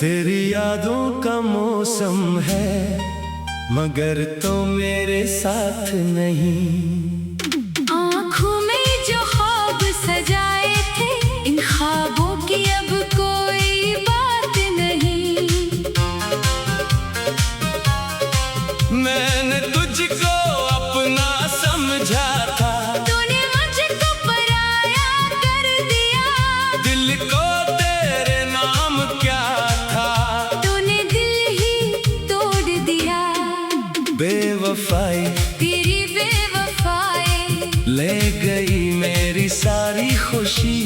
तेरी यादों का मौसम है, मगर तो मेरे साथ नहीं। आँखों में जो ख्वाब सजाए थे, इन ख्वाबों की अब कोई बात नहीं। मैंने तुझको अपना समझा था, तूने मुझको पराया कर दिया। दिल को तेरे नाम क्या था, तूने दिल ही तोड़ दिया। बेवफाई तेरी बेवफाई ले गई मेरी सारी खुशी।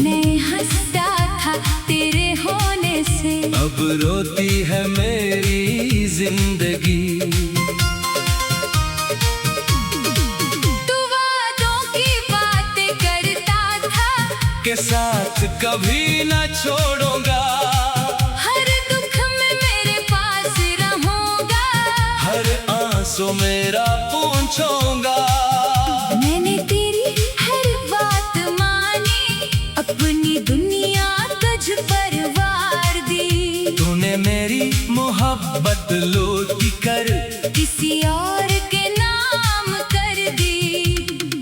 मैं हंसता था तेरे होने से, अब रोती है मेरी जिंदगी। तू वादों की बातें करता था, के साथ कभी न छोड़ूंगा। हर दुख में मेरे पास रहूंगा। हर आंसू मेरा पूछूंगा। मैंने तेरी हर बात मानी, अपनी दुनिया तुझ पर वार दी। तूने मेरी मोहब्बत लूट कर किसी और के नाम कर दी।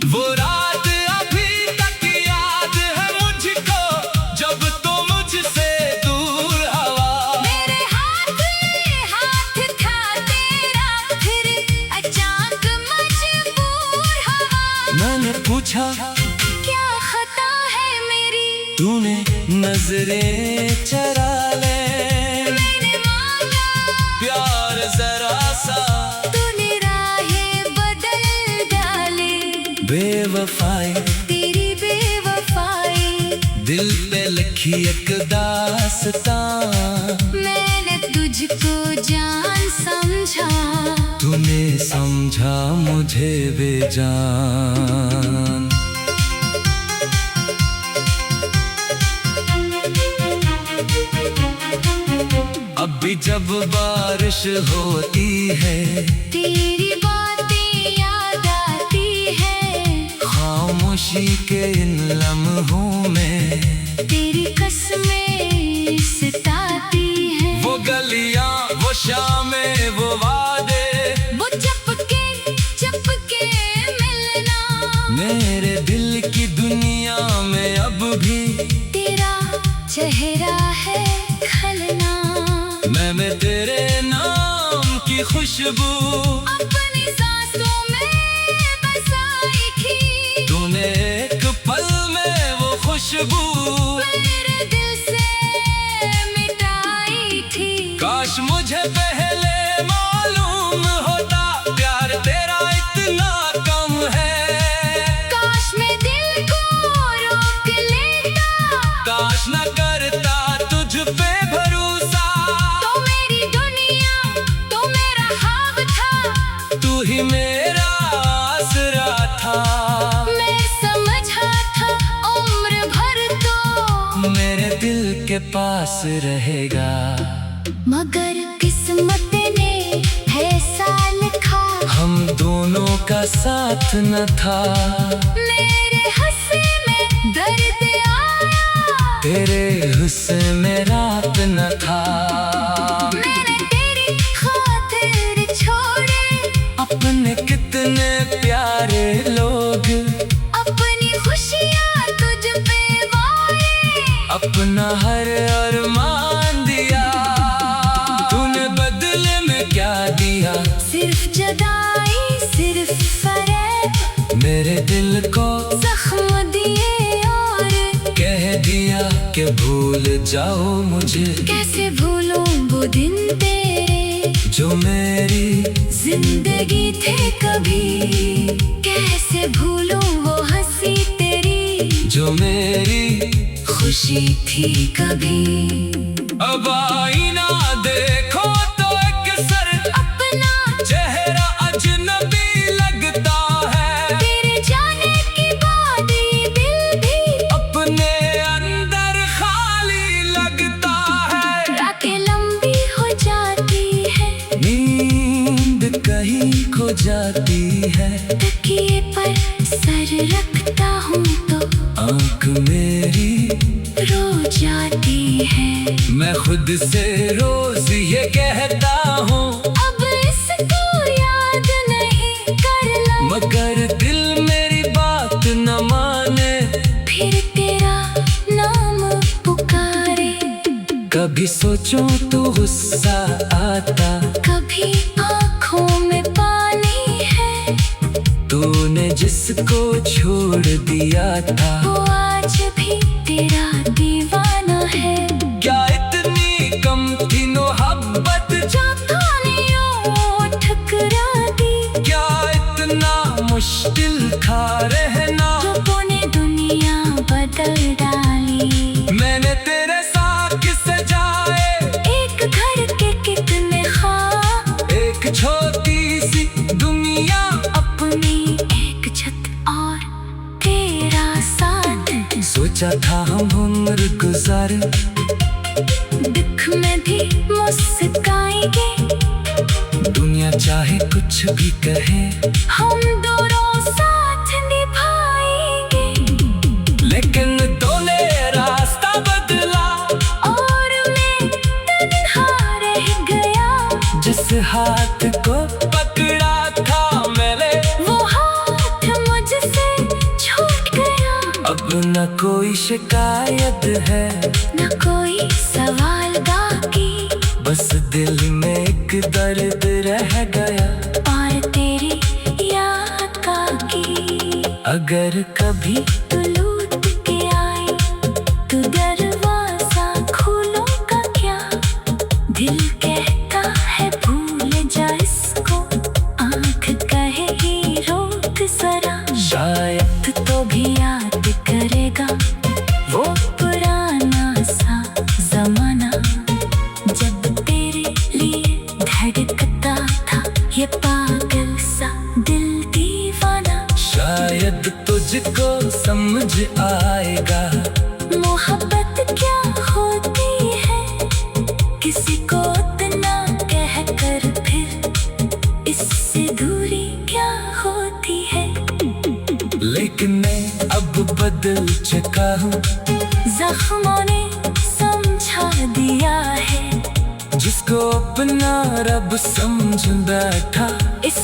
वो रात अभी तक याद है मुझको, जब तो मुझसे दूर हवा। मेरे हाथ में हाथ था तेरा, फिर अचानक मजबूर हवा। मैंने पूछा क्या खता है मेरी, तूने नजरें चरा ले। मैंने मांगा प्यार जरा सा, तूने राहें बदल डाले। बेवफाई तेरी बेवफाई दिल पे लिखी एक दास्तां। मैंने तुझको जान समझा। तूने समझा मुझे बेजान। अभी जब बारिश होती है, तेरी बातें याद आती है। खामोशी के इन लम्हों में तेरी कसमें सताती है। वो गलियां, वो शामें, वो वादे, वो चपके मिलना। मेरे दिल की दुनिया में अब भी तेरा चेहरा है खलना। मैं तेरे नाम की खुशबू अपनी सांसों में बसाई थी। तूने एक पल में वो खुशबू मेरे दिल से मिटाई थी। काश मुझे पहले मालूम होता, प्यार तेरा इतना कम है। काश मैं दिल को रोक लेता, काश न करता तुझ पे भरोसा। तो मेरी दुनिया, तो मेरा ख्वाब था। तू ही मेरा आसरा था। मैं समझा था उम्र भर तो मेरे दिल के पास रहेगा, मगर किस्मत ने ऐसा लिखा। हम दोनों का साथ न था। मेरे हंसी में दर्द आया, तेरे हुस्न में रात न था। मैंने तेरी खातिर छोड़े अपने कितने प्यारे लोग, अपनी खुशियाँ तुझ पे वारे। अपना हर अरमान दिया। तूने बदले में क्या दिया, सिर्फ जुदाई, सिर्फ फरेब। मेरे दिल को जख्म दिए और कह दिया कि भूल जाओ मुझे। कैसे भूलूं वो दिन तेरे, जो मेरी जिंदगी थे कभी। कैसे भूलूं वो हंसी तेरी, जो मेरी खुशी थी कभी। अब आईना देखो तो एक सर, अपना चेहरा अजनबी लगता है। तेरे जाने के बाद ये दिल भी अपने अंदर खाली लगता है। रातें लंबी हो जाती है, नींद कहीं खो जाती है। तकिए पर सर रखता हूँ तो आंख मेरी रो जाती है। मैं खुद से रोज ये कहता हूँ, अब इसको याद नहीं करना, मगर दिल मेरी बात न माने। फिर तेरा नाम पुकारे। कभी सोचूं तो गुस्सा आता, कभी आँखों में पानी है। तूने जिसको छोड़ दिया था, वो आज भी तेरा दीवाना है। क्या इतनी कम थी मोहब्बत, जो तूने यूं ठुकरा दी, क्या इतना मुश्किल था रहना। जो तूने दुनिया बदल डाली। मैंने तेरे साथ सजाए एक घर के कितने ख्वाब, एक छोटी सी दुनिया, अपनी एक छत और तेरा साथ। सोचा था हम उम्र गुजारे, दुख में भी मुस्काएंगे। दुनिया चाहे कुछ भी कहे, हम दोनों साथ निभाएंगे। लेकिन तूने रास्ता बदला, और मैं तन्हा रह गया। जिस हाथ को पकड़ा था मैंने, वो हाथ मुझसे छूट गया। अब न कोई शिकायत है, न कोई सवाल बाकी, बस दिल में एक दर्द रह गया। और तेरी याद की। अगर कभी तू लौट के आए तो दरवाजा खोलूंगा क्या? दिल कहता है भूल जा इसको, आँख कहेगी रोक जरा। शायद तो भी याद करेगा वो पुराना सा जमाना, जब तेरे लिए धड़कता था ये पागल सा दिल दीवाना। शायद तुझको समझ आएगा, मोहब्बत क्या होती है, किसी को इतना कह कर फिर इससे दूरी क्या होती है। लेकिन मैं अब बदल चुका हूँ, जख्मों ने समझा दिया है। जिसको अपना रब समझ बैठा। इस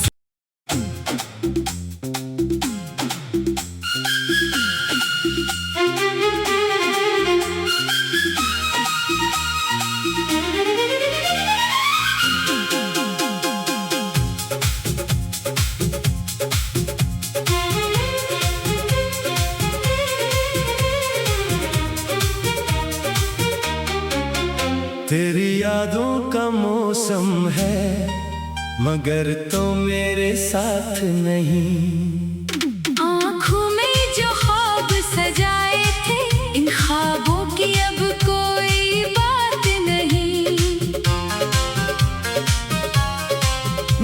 तेरी यादों का मौसम है, मगर तो मेरे साथ नहीं। आँखों में जो ख्वाब सजाए थे, इन ख्वाबों की अब कोई बात नहीं।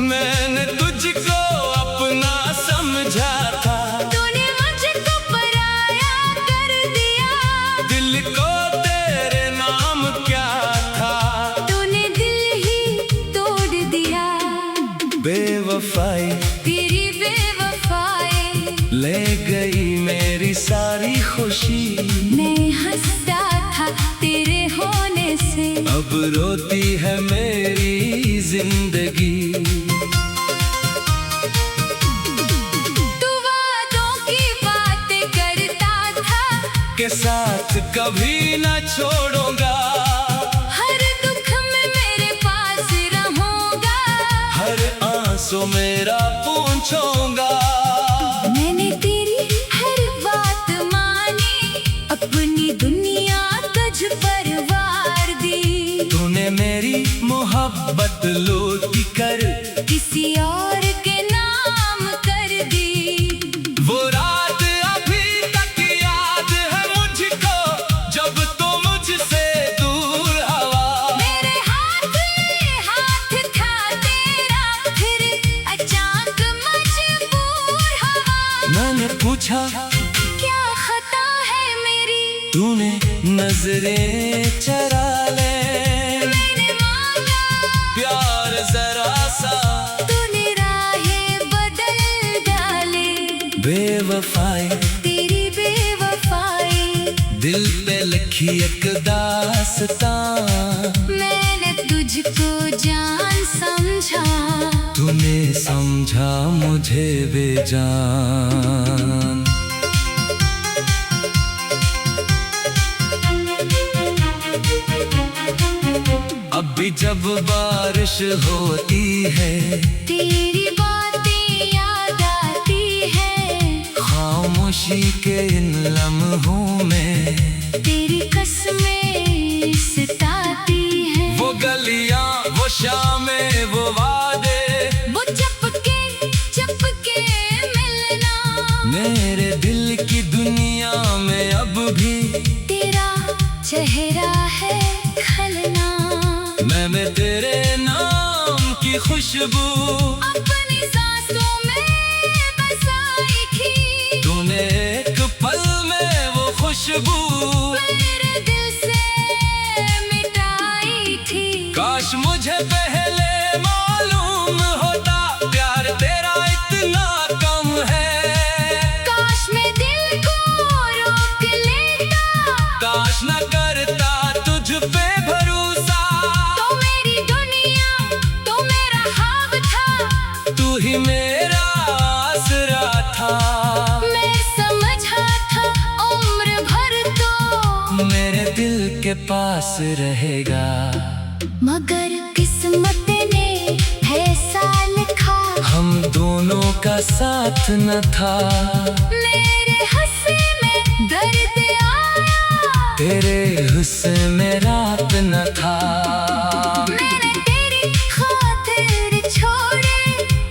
मैंने तुझको अपना समझा था, तूने मुझको पराया कर दिया। दिल को तेरे नाम क्या था, तूने दिल ही तोड़ दिया। बेवफाई तेरी बेवफाई ले गई मेरी सारी खुशी। मैं हंसता था तेरे होने से, अब रोती है मेरी जिंदगी। तू वादों की बातें करता था, के साथ कभी न छोड़ूंगा। हर दुख में मेरे पास रहूंगा। हर आंसू मेरा पूछूंगा। मैंने तेरी हर बात मानी, अपनी दुनिया तुझ पर वार दी। तूने मेरी मोहब्बत लूट कर किसी और के नाम कर दी। वो रात अभी तक याद है मुझको, जब तो मुझसे दूर हवा। मेरे हाथ में हाथ था तेरा, फिर अचानक मजबूर हवा। मैंने पूछा क्या खता है मेरी, तूने नजरें चरा ले। मैंने मांगा प्यार जरा सा, तूने राहें बदल डाले। बेवफाई तेरी बेवफाई दिल पे लिखी एक दास्तां। मैंने तुझको जान समझा, तूने समझा मुझे बेजान। अब भी जब बारिश होती है, तेरी बातें याद आती है। खामोशी के इन लम्हों में तेरी कसमें सताती है। वो गलियां, वो शामें, वो वादे, वो चपके चपके मिलना। मेरे दिल की दुनिया में अब भी तेरा चेहरा है खलना। मैं तेरे नाम की खुशबू अपनी सांसों में बसाई थी। तूने एक पल में वो खुशबू मेरे दिल से मिटाई थी। काश मुझे पहले मालूम होता, प्यार तेरा इतना कम है। काश मैं दिल को रोक लेता, काश न करता तुझ पे भरोसा। तो मेरी दुनिया, तो मेरा ख्वाब था। तू ही मेरा आसरा था। मैं समझा था उम्र भर तो मेरे दिल के पास रहेगा। मगर किस्मत ने ऐसा लिखा, हम दोनों का साथ न था। मेरे हंसी में दर्द आया। तेरे हुस्न में रात न था। मैंने तेरी खातिर छोड़े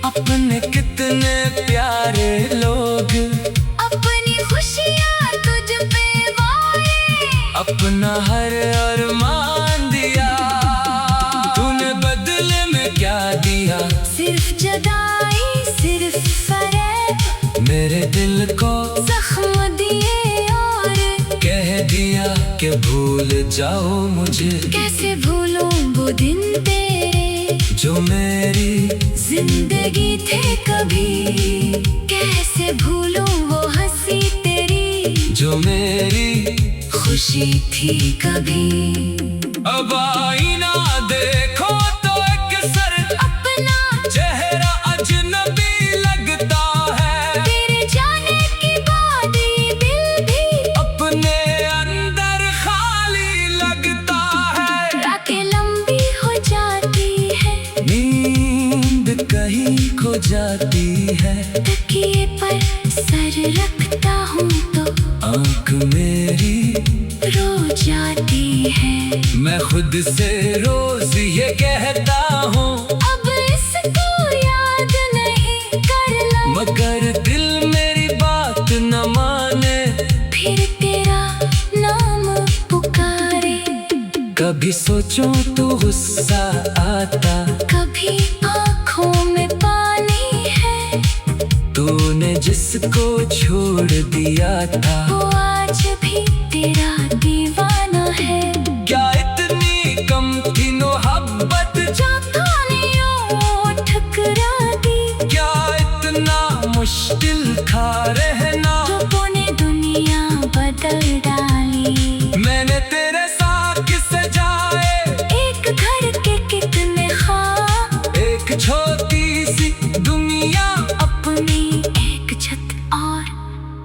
अपने कितने प्यारे लोग, अपनी खुशियाँ तुझ पे वारे। अपना हर अरमान दिया। तूने बदले में क्या दिया? सिर्फ जुदाई, सिर्फ फरेब। मेरे दिल को जख्म दिए और कह दिया कि भूल जाओ मुझे। कैसे भूलूं वो दिन तेरे जो मेरी जिंदगी थे कभी। कैसे भूलूं वो हंसी तेरी जो मेरी खुशी थी कभी। अब आईना देखो तो एक सर अपना चेहरा अजनबी लगता है। तेरे जाने के बाद ये दिल भी अपने अंदर खाली लगता है। रातें लंबी हो जाती है, नींद कहीं खो जाती है। तकिए पर सर रखता हूँ तो आँख मेरी रो जाती है। मैं खुद से रोज ये कहता हूँ, अब इसको याद नहीं करना। मगर दिल मेरी बात न माने। फिर तेरा नाम पुकारे, कभी सोचो तो गुस्सा आता। कभी आँखों में पानी है। तूने जिसको छोड़ दिया था, वो आज भी तेरा दीवाना है। क्या इतनी कम थी मोहब्बत? जाता नहीं हो ठकरा दी। क्या इतना मुश्किल था रहना? रूपों ने दुनिया बदल डाली। मैंने तेरे साथ सजाए एक घर के कितने ख्वाब, एक छोटी सी दुनिया। अपनी एक छत और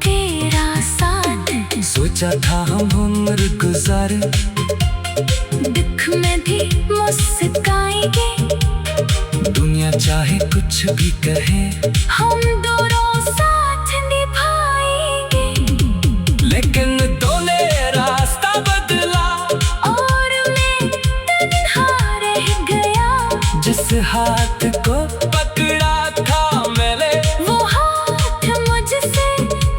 तेरा साथ। सोचा था हम उम्र गुजार, दुख में भी मुस्काएंगे। दुनिया चाहे कुछ भी कहे, हम दोनों साथ निभाएंगे। लेकिन तूने रास्ता बदला और मैं तन्हा रह गया। जिस हाथ को पकड़ा था मैंने, वो हाथ मुझसे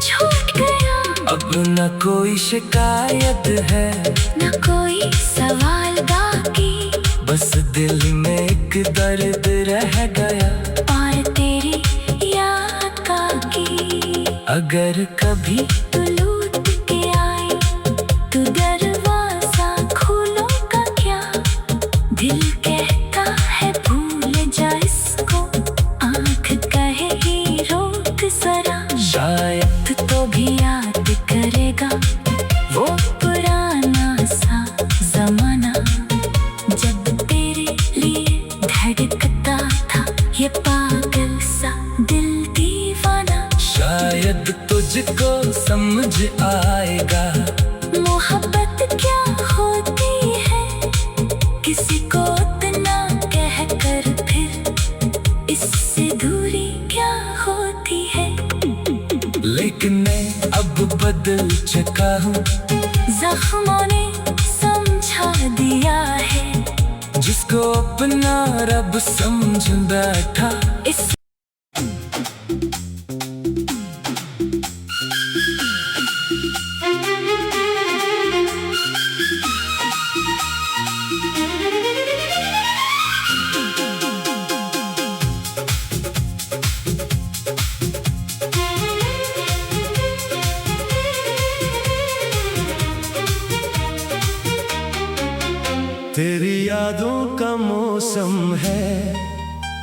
छूट गया। अब न कोई शिकायत है, न कोई सवाल बाकी। बस दिल में एक दर्द रह गया। और तेरी याद का की। अगर कभी तू लौट के आए तो दरवाजा खोलूंगा क्या? दिल कहता है भूल जा इसको, आँख कहेगी रोक जरा। शायद तो भी याद करेगा वो शायद तुझको समझ आएगा। मोहब्बत क्या होती है, किसी को इतना कह कर फिर इससे दूरी क्या होती है। लेकिन मैं अब बदल चुका हूँ, जख्मों ने समझा दिया है, जिसको अपना रब समझ बैठा। इस तेरी यादों का मौसम है,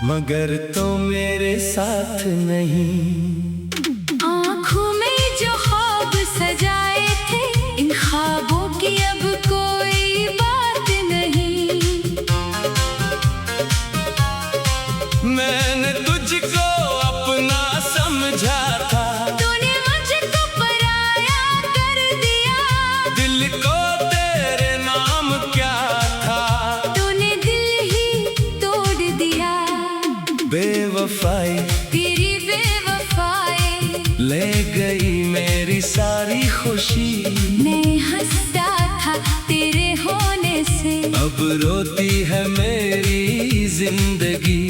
मगर तो मेरे साथ नहीं। आँखों में जो ख्वाब सजाए थे, इन ख्वाबों की अब कोई बात नहीं। मैंने तुझको अपना समझा था, तूने मुझको पराया कर दिया। दिल को तेरे नाम क्या था, तूने दिल ही तोड़ दिया। बेवफाई तेरी बेवफाई ले गई मेरी सारी खुशी। मैं हंसता था तेरे होने से, अब रोती है मेरी जिंदगी।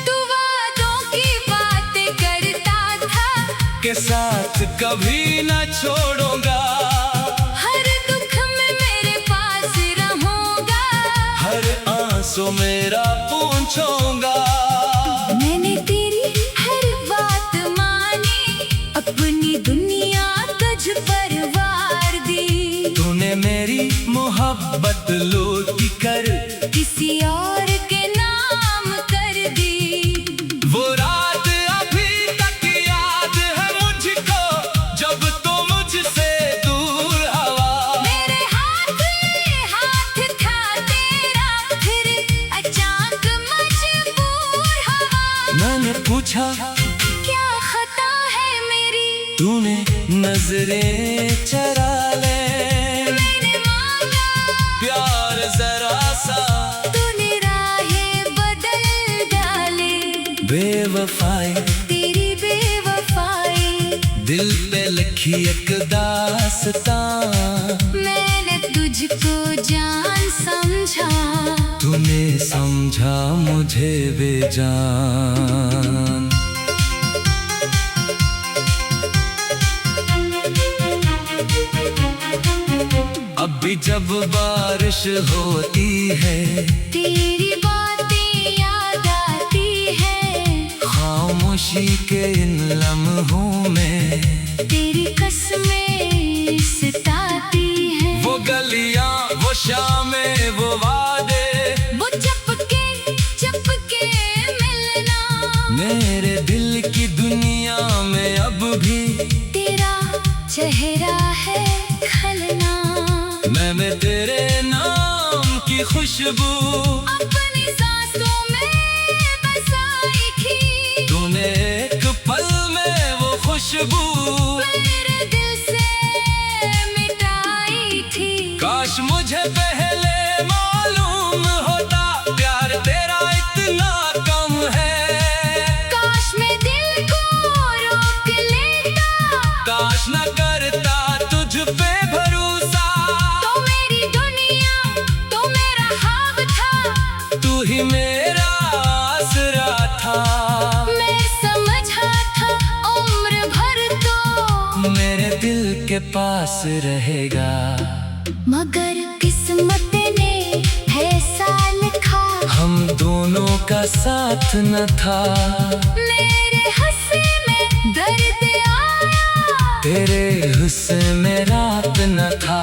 तू वादों की बातें करता था, के साथ कभी न छोड़ूंगा। हर दुख में मेरे पास रहूंगा। हर आंसू मेरा पूछूंगा। मैंने तेरी हर बात मानी, अपनी दुनिया तुझ पर वार दी। तूने मेरी मोहब्बत लूटी कर किसी और के नाम कर दी। वो रात अभी तक याद है मुझको, जब तो मुझसे दूर हवा। मेरे हाथ में हाथ था तेरा, फिर अचानक मजबूर हवा। मैंने पूछा क्या खता है मेरी, तूने नजरें चरा ले। मैंने मांगा प्यार जरा सा, तूने राहें बदल डाले। बेवफाई तेरी बेवफाई दिल पे लिखी एक दास्तां। मैंने तुझको जान समझा, तूने समझा मुझे बेजान। अब भी जब बारिश होती है, तेरी बातें याद आती है। खामोशी के इन लम्हों में तेरी कसमें सताती है। वो गलियां, वो शामें, वो वादे, वो चपके मिलना। मेरे दिल की दुनिया में अब भी तेरा चेहरा है खलना। मैं तेरे नाम की खुशबू अपनी सांसों में बसाई थी। तूने एक पल में वो खुशबू मेरे दिल से मिटाई थी। काश मुझे पहले मालूम होता, प्यार तेरा इतना कम है। काश मैं दिल को रोक लेता, काश न करता तुझ पे भरोसा। तो मेरी दुनिया, तो मेरा ख्वाब था। तू ही मेरा आसरा था। मैं समझा था उम्र भर तो मेरे दिल के पास रहेगा। मगर किस्मत ने ऐसा लिखा, हम दोनों का साथ न था। मेरे हंसी में दर्द आया, तेरे हुस्न में रात न था।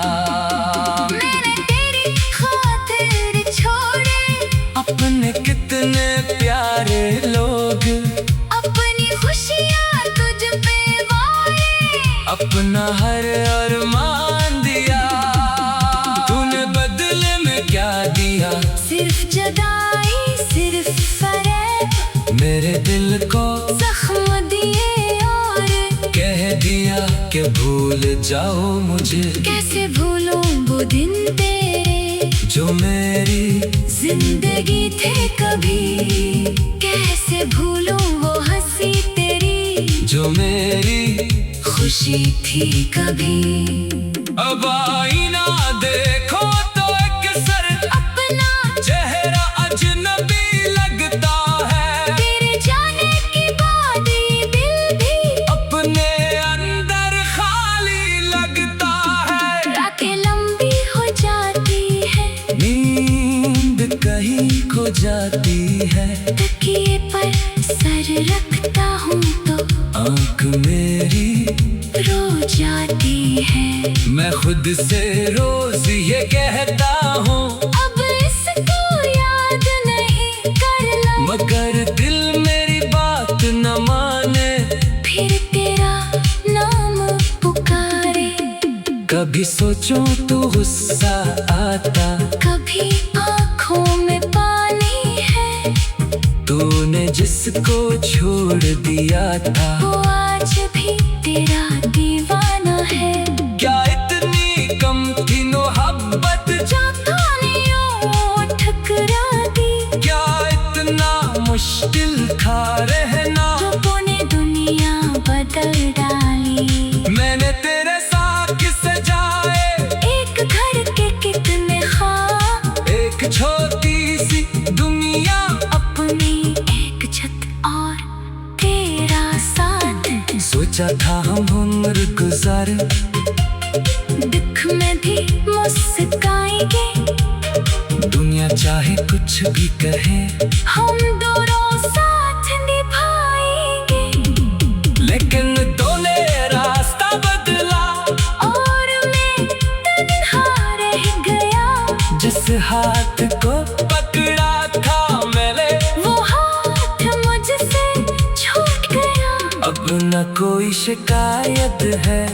मैंने तेरी खातिर छोड़े अपने कितने प्यारे लोग, अपनी खुशियाँ तुझ पे वारे। अपना हर अरमान दिया। तूने बदले में क्या दिया? सिर्फ जदाई, सिर्फ फरेब। मेरे दिल को भूल जाओ मुझे, कैसे भूलूं वो दिन तेरे जो मेरी जिंदगी थे कभी। कैसे भूलूं वो हंसी तेरी जो मेरी खुशी थी कभी। अब आईना देखो तो एक सर अपना चेहरा अजनबी लगता है। तेरे जाने के बाद ये दिल भी अपने अंदर खाली लगता है। रातें लंबी हो जाती है, नींद कहीं खो जाती है। तकिए पर सर रखता हूँ तो आँख मेरी रो जाती है। मैं खुद से रोज ये कहता हूँ, अब इसको याद नहीं करना, मगर दिल मेरी बात न माने। फिर तेरा नाम पुकारे। कभी सोचो तो गुस्सा आता, कभी आँखों में पानी है, तूने जिसको छोड़ दिया था वो आज भी तेरा दीवाना है। क्या इतनी कम थी मोहब्बत, जातानियों ठुकरा दी। क्या इतना मुश्किल था रहना, रब्बों ने दुनिया बदल डाली। मैंने तेरे साथ सजाए एक घर के कितने ख्वाब, एक छोटी सी दुनिया। अपनी एक छत और तेरा साथ। सोचा था हम उम्र गुजारे, दुख में भी मुस्काएंगे, दुनिया चाहे कुछ भी कहे, हम दोनों साथ निभाएंगे। लेकिन दोने रास्ता बदला, और मैं तन्हा रह गया। जिस हाथ को पकड़ा था मैंने, वो हाथ मुझसे छूट गया। अब न कोई शिकायत है,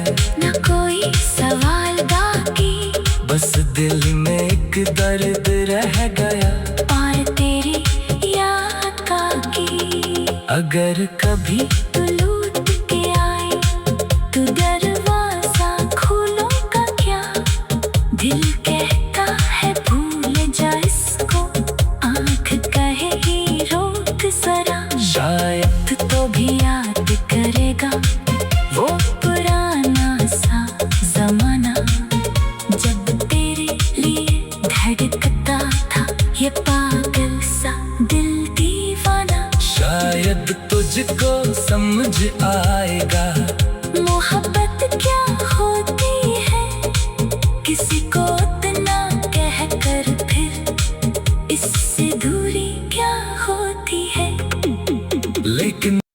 न कोई सवाल बाकी, बस दिल में एक दर्द रह गया। और तेरी याद का की। अगर कभी तू लौट के आए तो